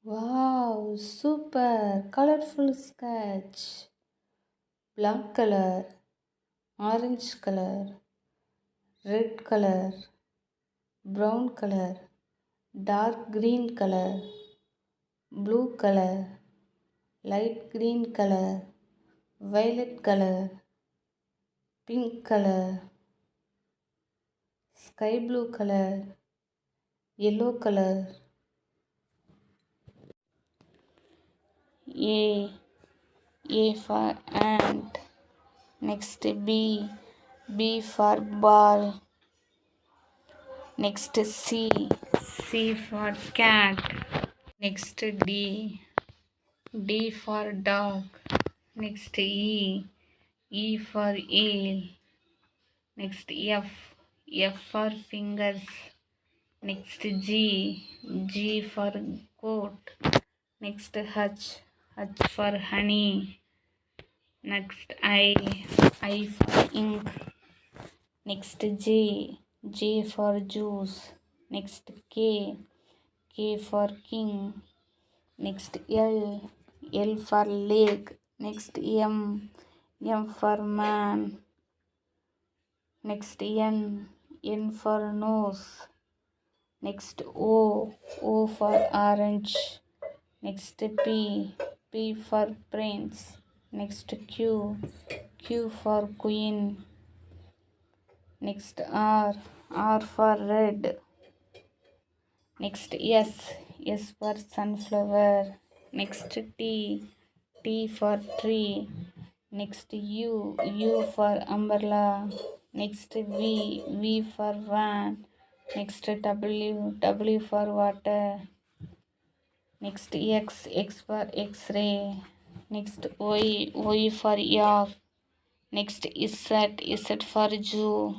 Wow, super colorful sketch. Black color, orange color, red color, brown color, dark green color, blue color, light green color, violet color, pink color, sky blue color, yellow color. A. A for ant. Next B. B for ball. Next C. C for cat. Next D. D for dog. Next E. E for eel. Next F. F for fingers. Next G. G for goat. Next H. H for honey. Next I for ink. Next J. J for juice. Next K. K for king. Next L. L for leg. Next M. M for man. Next N. N for nose. Next O. O for orange. Next P. P for prince. Next Q. Q for queen. Next R. R for red. Next S. S for sunflower. Next T. T for tree. Next U. U for umbrella. Next V. V for van. Next W. W for water. Next X. X for X-ray. Next Y. Y for yak. Next Z. Z for zoo.